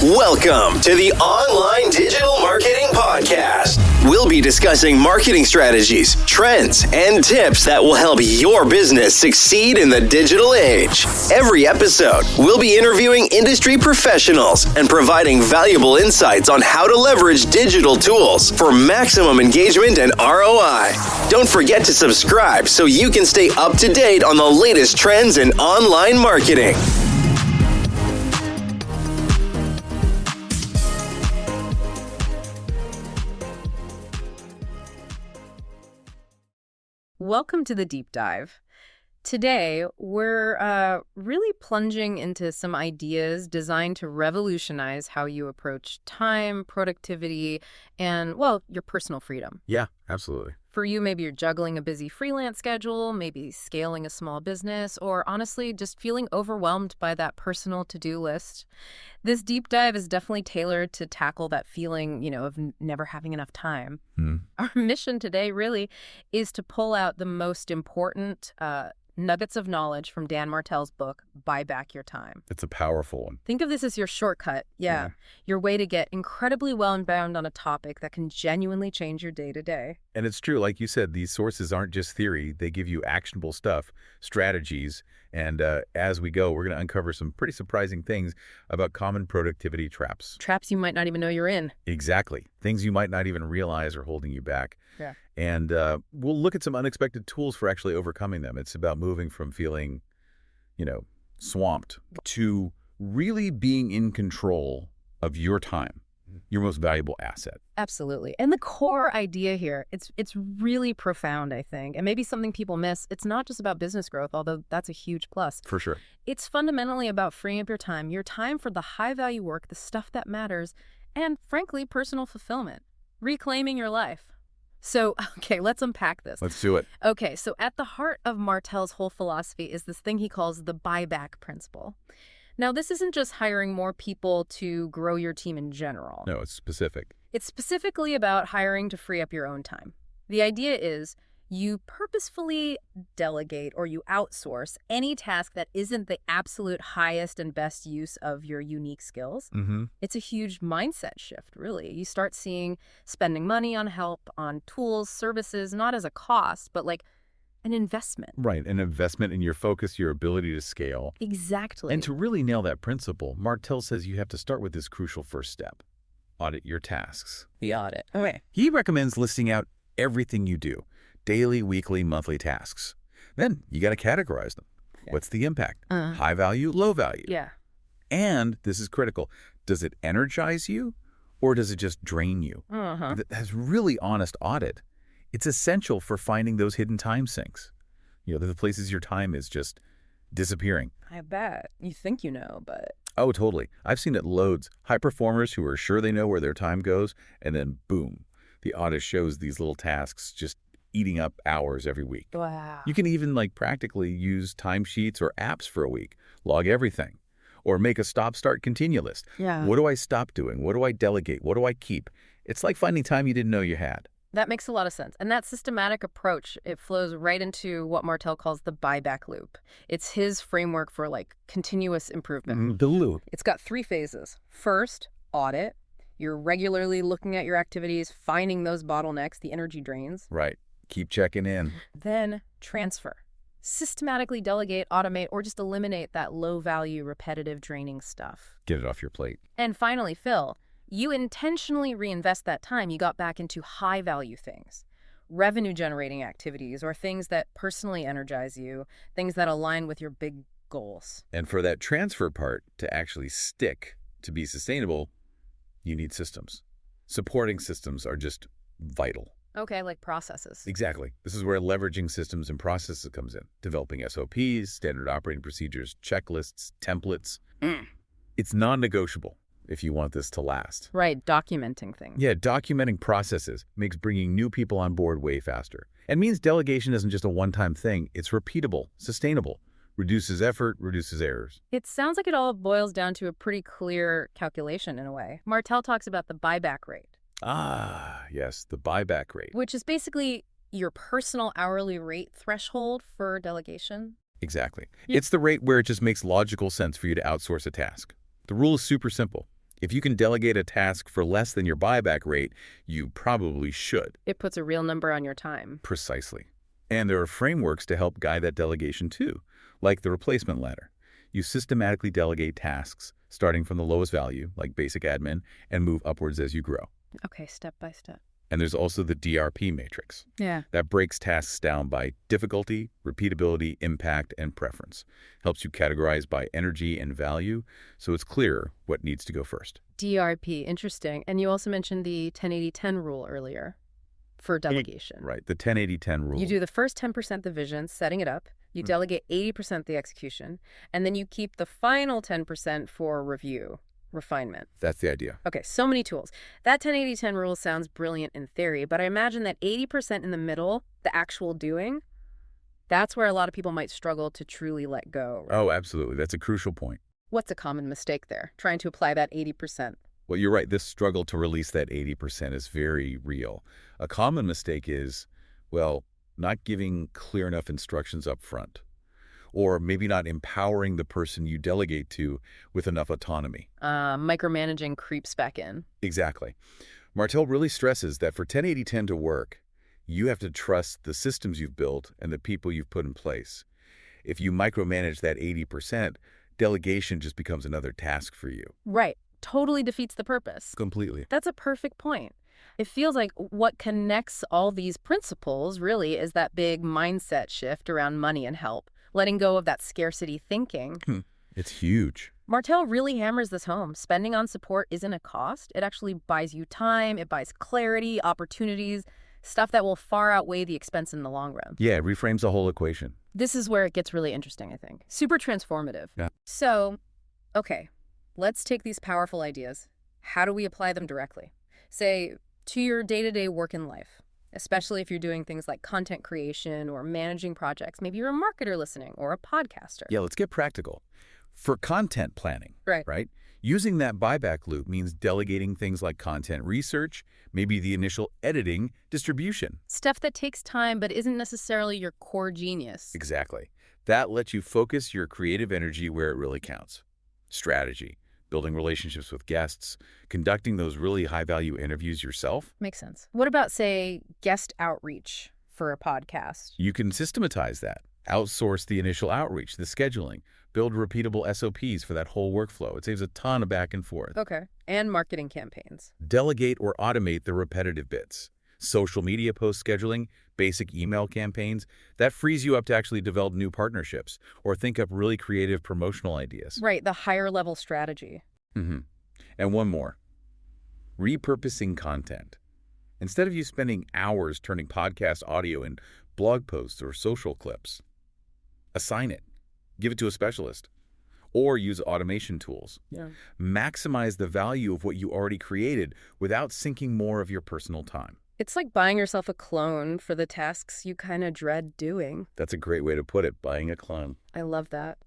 Welcome to the Online Digital Marketing Podcast. We'll be discussing marketing strategies, trends, and tips that will help your business succeed in the digital age. Every episode, we'll be interviewing industry professionals and providing valuable insights on how to leverage digital tools for maximum engagement and ROI. Don't forget to subscribe so you can stay up to date on the latest trends in online marketing. Welcome to the deep dive. Today, we're really plunging into some ideas designed to revolutionize how you approach time, productivity, and, well, your personal freedom. Yeah, absolutely. For you, maybe you're juggling a busy freelance schedule, maybe scaling a small business, or honestly, just feeling overwhelmed by that personal to-do list. This deep dive is definitely tailored to tackle that feeling, of never having enough time. Our mission today really is to pull out the most important nuggets of knowledge from Dan Martell's book, Buyback Your Time. It's a powerful one. Think of this as your shortcut. Yeah. Your way to get incredibly well-informed on a topic that can genuinely change your day-to-day. And it's true, like you said, these sources aren't just theory. They give you actionable stuff, strategies, and as we go, we're going to uncover some pretty surprising things about common productivity traps. Traps you might not even know you're in. Exactly. Things you might not even realize are holding you back. Yeah. And we'll look at some unexpected tools for actually overcoming them. It's about moving from feeling, swamped to really being in control of your time, your most valuable asset. Absolutely. And the core idea here, it's really profound, I think, and maybe something people miss. It's not just about business growth, although that's a huge plus. For sure. It's fundamentally about freeing up your time for the high-value work, the stuff that matters, and frankly, personal fulfillment, reclaiming your life. So, okay, let's unpack this. Let's do it. Okay, so at the heart of Martell's whole philosophy is this thing he calls the buyback principle. Now, this isn't just hiring more people to grow your team in general. No, it's specific. It's specifically about hiring to free up your own time. The idea is you purposefully delegate or you outsource any task that isn't the absolute highest and best use of your unique skills. It's a huge mindset shift, really. You start seeing spending money on help, on tools, services, not as a cost, but like an investment. Right, an investment in your focus, your ability to scale. Exactly. And to really nail that principle, Martell says you have to start with this crucial first step. Audit your tasks. The audit. Okay. He recommends listing out everything you do. Daily, weekly, monthly tasks. Then you got to categorize them. Yeah. What's the impact? High value, low value. Yeah. And this is critical. Does it energize you or does it just drain you? That's really honest audit. It's essential for finding those hidden time sinks. The places your time is just disappearing. I bet. You think you know, but... Oh, totally. I've seen it loads. High performers who are sure they know where their time goes, and then boom, the audit shows these little tasks just eating up hours every week. Wow. You can even practically use timesheets or apps for a week, log everything, or make a stop-start-continue list. Yeah. What do I stop doing? What do I delegate? What do I keep? It's like finding time you didn't know you had. That makes a lot of sense. And that systematic approach, it flows right into what Martell calls the buyback loop. It's his framework for continuous improvement. The loop. It's got 3 phases. First, audit. You're regularly looking at your activities, finding those bottlenecks, the energy drains. Right. Keep checking in. Then transfer. Systematically delegate, automate, or just eliminate that low-value, repetitive, draining stuff. Get it off your plate. And finally, fill. You intentionally reinvest that time you got back into high-value things, revenue-generating activities, or things that personally energize you, things that align with your big goals. And for that transfer part to actually stick, to be sustainable, you need systems. Supporting systems are just vital. Okay, like processes. Exactly. This is where leveraging systems and processes comes in. Developing SOPs, standard operating procedures, checklists, templates. It's non-negotiable if you want this to last. Right, documenting things. Yeah, documenting processes makes bringing new people on board way faster. And means delegation isn't just a one-time thing. It's repeatable, sustainable, reduces effort, reduces errors. It sounds like it all boils down to a pretty clear calculation in a way. Martell talks about the buyback rate. Ah, yes, the buyback rate. Which is basically your personal hourly rate threshold for delegation. Exactly. It's the rate where it just makes logical sense for you to outsource a task. The rule is super simple. If you can delegate a task for less than your buyback rate, you probably should. It puts a real number on your time. Precisely. And there are frameworks to help guide that delegation too, like the replacement ladder. You systematically delegate tasks, starting from the lowest value, like basic admin, and move upwards as you grow. Okay, step by step. And there's also the DRP matrix. Yeah. That breaks tasks down by difficulty, repeatability, impact, and preference. Helps you categorize by energy and value, so it's clearer what needs to go first. DRP, interesting. And you also mentioned the 10-80-10 rule earlier for delegation. Right, the 10-80-10 rule. You do the first 10% the vision, setting it up. You delegate 80% the execution, and then you keep the final 10% for review, refinement. That's the idea. Okay, so many tools. That 10-80-10 rule sounds brilliant in theory, but I imagine that 80% in the middle, the actual doing, that's where a lot of people might struggle to truly let go. Right? Oh, absolutely. That's a crucial point. What's a common mistake there, trying to apply that 80%? Well, you're right. This struggle to release that 80% is very real. A common mistake is, well, not giving clear enough instructions up front, or maybe not empowering the person you delegate to with enough autonomy. Micromanaging creeps back in. Exactly. Martell really stresses that for 10-80-10 to work, you have to trust the systems you've built and the people you've put in place. If you micromanage that 80%, delegation just becomes another task for you. Right. Totally defeats the purpose. Completely. That's a perfect point. It feels like what connects all these principles really is that big mindset shift around money and help, letting go of that scarcity thinking. It's huge. Martell really hammers this home. Spending on support isn't a cost. It actually buys you time. It buys clarity, opportunities, stuff that will far outweigh the expense in the long run. Yeah, it reframes the whole equation. This is where it gets really interesting, I think. Super transformative. Yeah. So, okay, let's take these powerful ideas. How do we apply them directly? Say, to your day-to-day work in life, especially if you're doing things like content creation or managing projects. Maybe you're a marketer listening or a podcaster. Yeah, let's get practical. For content planning, right? Using that buyback loop means delegating things like content research, maybe the initial editing, distribution. Stuff that takes time but isn't necessarily your core genius. Exactly. That lets you focus your creative energy where it really counts. Strategy, building relationships with guests, conducting those really high-value interviews yourself. Makes sense. What about, say, guest outreach for a podcast? You can systematize that. Outsource the initial outreach, the scheduling, build repeatable SOPs for that whole workflow. It saves a ton of back and forth. Okay. And marketing campaigns. Delegate or automate the repetitive bits. Social media post scheduling, basic email campaigns, that frees you up to actually develop new partnerships or think up really creative promotional ideas. Right, the higher level strategy. And one more. Repurposing content. Instead of you spending hours turning podcast audio into blog posts or social clips, assign it. Give it to a specialist. Or use automation tools. Yeah. Maximize the value of what you already created without sinking more of your personal time. It's like buying yourself a clone for the tasks you kind of dread doing. That's a great way to put it, buying a clone. I love that.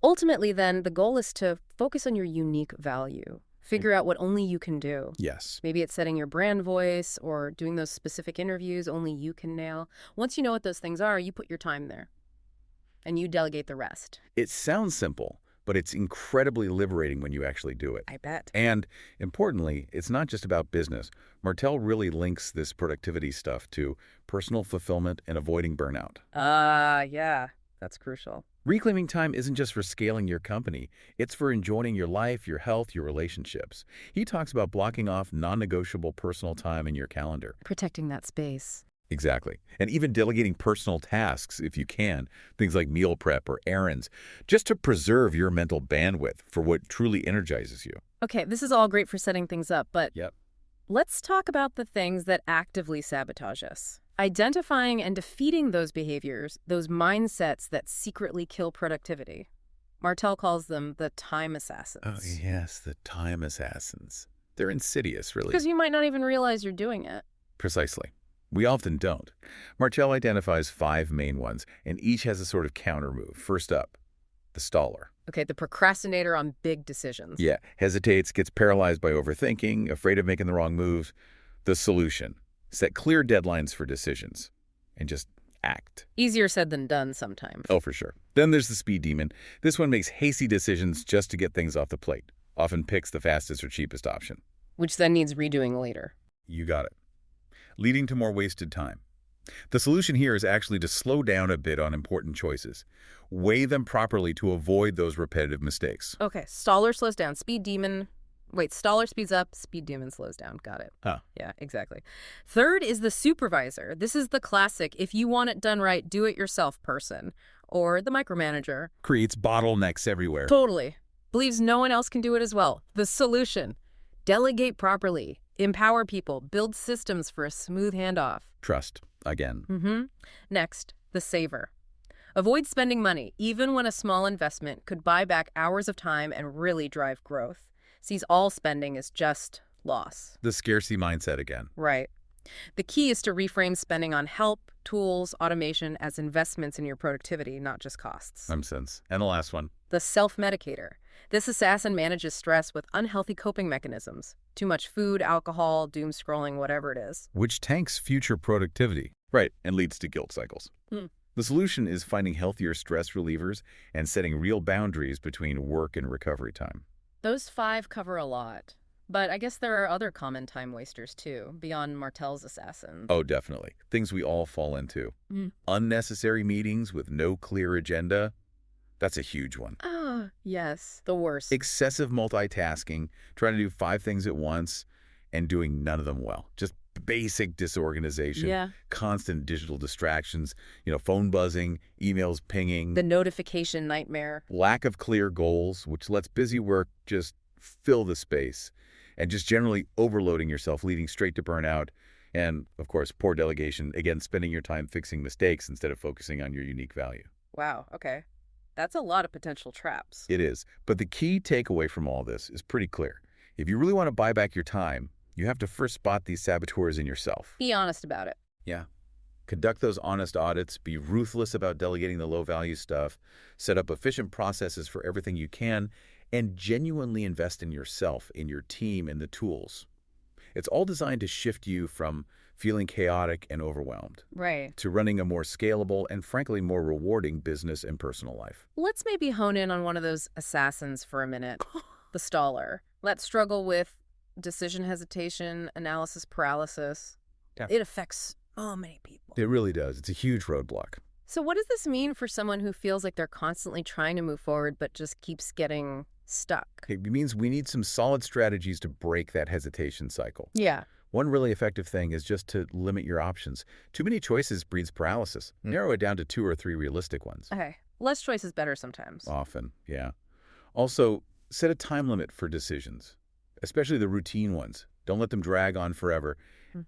Ultimately, then, the goal is to focus on your unique value. Figure out what only you can do. Yes. Maybe it's setting your brand voice or doing those specific interviews only you can nail. Once you know what those things are, you put your time there. And you delegate the rest. It sounds simple, but it's incredibly liberating when you actually do it. I bet. And importantly, it's not just about business. Martell really links this productivity stuff to personal fulfillment and avoiding burnout. Yeah, that's crucial. Reclaiming time isn't just for scaling your company. It's for enjoying your life, your health, your relationships. He talks about blocking off non-negotiable personal time in your calendar. Protecting that space. Exactly. And even delegating personal tasks if you can, things like meal prep or errands, just to preserve your mental bandwidth for what truly energizes you. Okay, this is all great for setting things up, but Yep. let's talk about the things that actively sabotage us. Identifying and defeating those behaviors, those mindsets that secretly kill productivity. Martell calls them the time assassins. Oh, yes, the time assassins. They're insidious, really. Because you might not even realize you're doing it. Precisely. We often don't. Martell identifies 5 main ones, and each has a sort of counter move. First up, the staller. Okay, the procrastinator on big decisions. Yeah, hesitates, gets paralyzed by overthinking, afraid of making the wrong moves. The solution, set clear deadlines for decisions, and just act. Easier said than done sometimes. Oh, for sure. Then there's the speed demon. This one makes hasty decisions just to get things off the plate. often picks the fastest or cheapest option. Which then needs redoing later. You got it. Leading to more wasted time. The solution here is actually to slow down a bit on important choices. Weigh them properly to avoid those repetitive mistakes. Okay, staller slows down. Staller speeds up, speed demon slows down. Got it. Huh. Yeah, exactly. Third is the supervisor. This is the classic, if you want it done right, do it yourself person. Or the micromanager. Creates bottlenecks everywhere. Totally. Believes no one else can do it as well. The solution: delegate properly, empower people, build systems for a smooth handoff. Trust, again. Next, the saver. Avoid spending money, even when a small investment could buy back hours of time and really drive growth. Sees all spending as just loss. The scarcity mindset again. Right. The key is to reframe spending on help, tools, automation as investments in your productivity, not just costs. Sense. And the last one. The self-medicator. This assassin manages stress with unhealthy coping mechanisms. Too much food, alcohol, doom scrolling, whatever it is. Which tanks future productivity. Right, and leads to guilt cycles. The solution is finding healthier stress relievers and setting real boundaries between work and recovery time. Those 5 cover a lot. But I guess there are other common time wasters, too, beyond Martell's assassins. Oh, definitely. Things we all fall into. Unnecessary meetings with no clear agenda. That's a huge one. Ah, yes. The worst. Excessive multitasking, trying to do 5 things at once and doing none of them well. Just basic disorganization. Yeah. Constant digital distractions, phone buzzing, emails pinging. The notification nightmare. Lack of clear goals, which lets busy work just fill the space. And just generally overloading yourself, leading straight to burnout. And, of course, poor delegation, again, spending your time fixing mistakes instead of focusing on your unique value. Wow, okay. That's a lot of potential traps. It is. But the key takeaway from all this is pretty clear. If you really want to buy back your time, you have to first spot these saboteurs in yourself. Be honest about it. Yeah. Conduct those honest audits. Be ruthless about delegating the low-value stuff. Set up efficient processes for everything you can. And genuinely invest in yourself, in your team, and the tools. It's all designed to shift you from feeling chaotic and overwhelmed. Right. To running a more scalable and, frankly, more rewarding business and personal life. Let's maybe hone in on one of those assassins for a minute. The staller. Let's struggle with decision hesitation, analysis paralysis. Yeah. It affects so many people. It really does. It's a huge roadblock. So what does this mean for someone who feels like they're constantly trying to move forward but just keeps getting stuck? It means we need some solid strategies to break that hesitation cycle. Yeah. One really effective thing is just to limit your options. Too many choices breeds paralysis. Narrow it down to 2 or 3 realistic ones. Okay. Less choice is better sometimes. Often, yeah. Also, set a time limit for decisions, especially the routine ones. Don't let them drag on forever.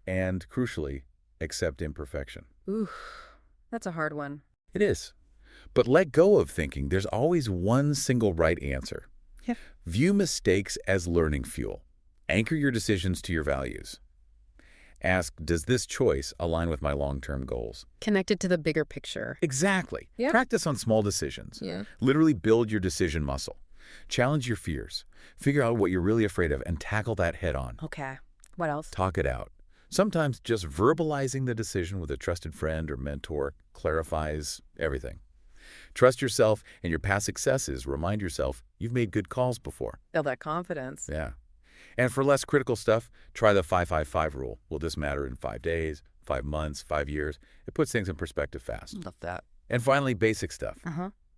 And, crucially, accept imperfection. Ooh, that's a hard one. It is. But let go of thinking there's always one single right answer. Yeah. View mistakes as learning fuel. Anchor your decisions to your values. Ask, does this choice align with my long-term goals? Connected to the bigger picture. Exactly. Yeah. Practice on small decisions. Yeah. Literally build your decision muscle. Challenge your fears. Figure out what you're really afraid of and tackle that head on. Okay. What else? Talk it out. Sometimes just verbalizing the decision with a trusted friend or mentor clarifies everything. Trust yourself and your past successes. Remind yourself you've made good calls before. Build that confidence. Yeah. And for less critical stuff, try the 5-5-5 rule. Will this matter in 5 days, 5 months, 5 years? It puts things in perspective fast. Love that. And finally, basic stuff.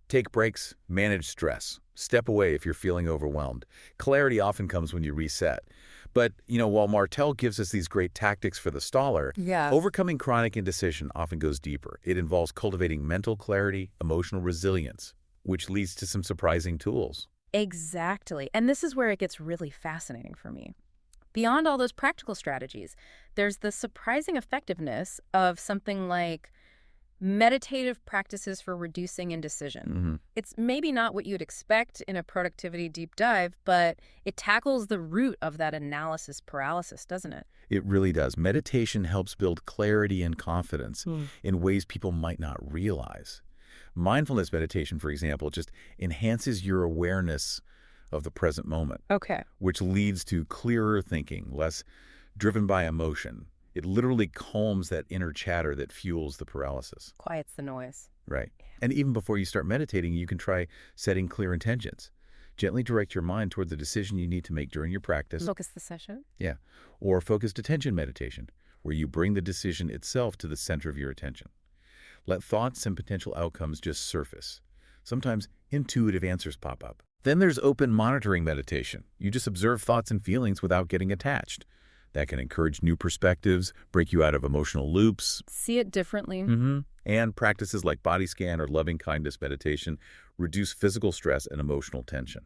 Take breaks, manage stress. Step away if you're feeling overwhelmed. Clarity often comes when you reset. But, while Martell gives us these great tactics for the staller, overcoming chronic indecision often goes deeper. It involves cultivating mental clarity, emotional resilience, which leads to some surprising tools. Exactly. And this is where it gets really fascinating for me. Beyond all those practical strategies, there's the surprising effectiveness of something like meditative practices for reducing indecision. It's maybe not what you'd expect in a productivity deep dive, but it tackles the root of that analysis paralysis, doesn't it? It really does. Meditation helps build clarity and confidence in ways people might not realize. Mindfulness meditation, for example, just enhances your awareness of the present moment. Okay. Which leads to clearer thinking, less driven by emotion. It literally calms that inner chatter that fuels the paralysis. Quiets the noise. Right. And even before you start meditating, you can try setting clear intentions. Gently direct your mind toward the decision you need to make during your practice. Focus the session? Yeah. Or focused attention meditation, where you bring the decision itself to the center of your attention. Let thoughts and potential outcomes just surface. Sometimes intuitive answers pop up. Then there's open monitoring meditation. You just observe thoughts and feelings without getting attached. That can encourage new perspectives, break you out of emotional loops. See it differently. And practices like body scan or loving kindness meditation reduce physical stress and emotional tension.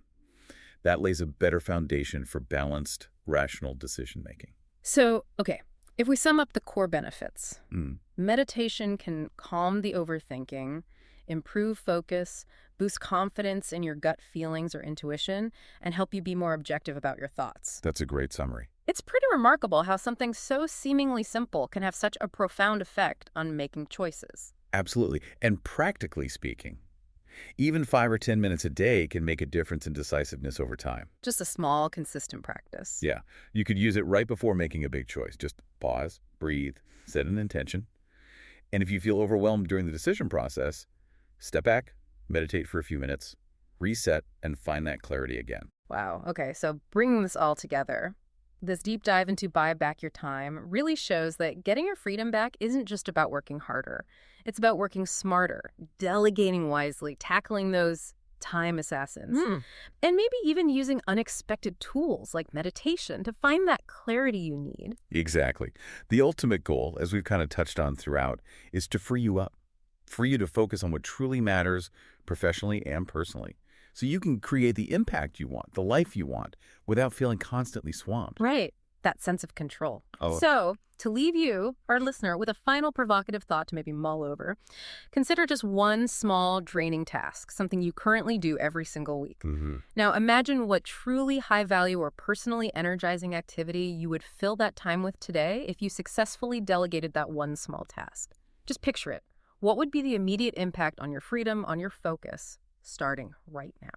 That lays a better foundation for balanced, rational decision-making. So, okay, if we sum up the core benefits, meditation can calm the overthinking, improve focus, boost confidence in your gut feelings or intuition, and help you be more objective about your thoughts. That's a great summary. It's pretty remarkable how something so seemingly simple can have such a profound effect on making choices. Absolutely. And practically speaking, even 5 or 10 minutes a day can make a difference in decisiveness over time. Just a small, consistent practice. Yeah. You could use it right before making a big choice. Just pause, breathe, set an intention. And if you feel overwhelmed during the decision process, step back, meditate for a few minutes, reset, and find that clarity again. Wow. Okay, so bringing this all together, this deep dive into Buy Back Your Time really shows that getting your freedom back isn't just about working harder. It's about working smarter, delegating wisely, tackling those time assassins, and maybe even using unexpected tools like meditation to find that clarity you need. Exactly. The ultimate goal, as we've kind of touched on throughout, is to free you up, free you to focus on what truly matters professionally and personally, so you can create the impact you want, the life you want, without feeling constantly swamped. Right. That sense of control. Oh. So, to leave you, our listener, with a final provocative thought to maybe mull over, consider just one small draining task, something you currently do every single week. Now, imagine what truly high-value or personally energizing activity you would fill that time with today if you successfully delegated that one small task. Just picture it. What would be the immediate impact on your freedom, on your focus, starting right now?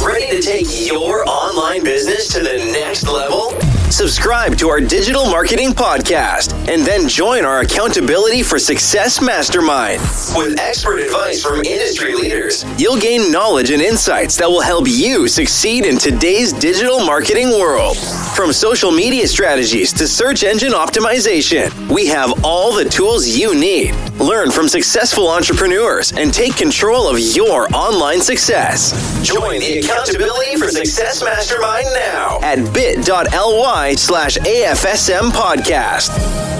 Ready to take your online business to the next level? Subscribe to our digital marketing podcast and then join our Accountability for Success Mastermind. With expert advice from industry leaders, you'll gain knowledge and insights that will help you succeed in today's digital marketing world. From social media strategies to search engine optimization, we have all the tools you need. Learn from successful entrepreneurs and take control of your online success. Join the Accountability for Success Mastermind now at bit.ly/AFSM podcast.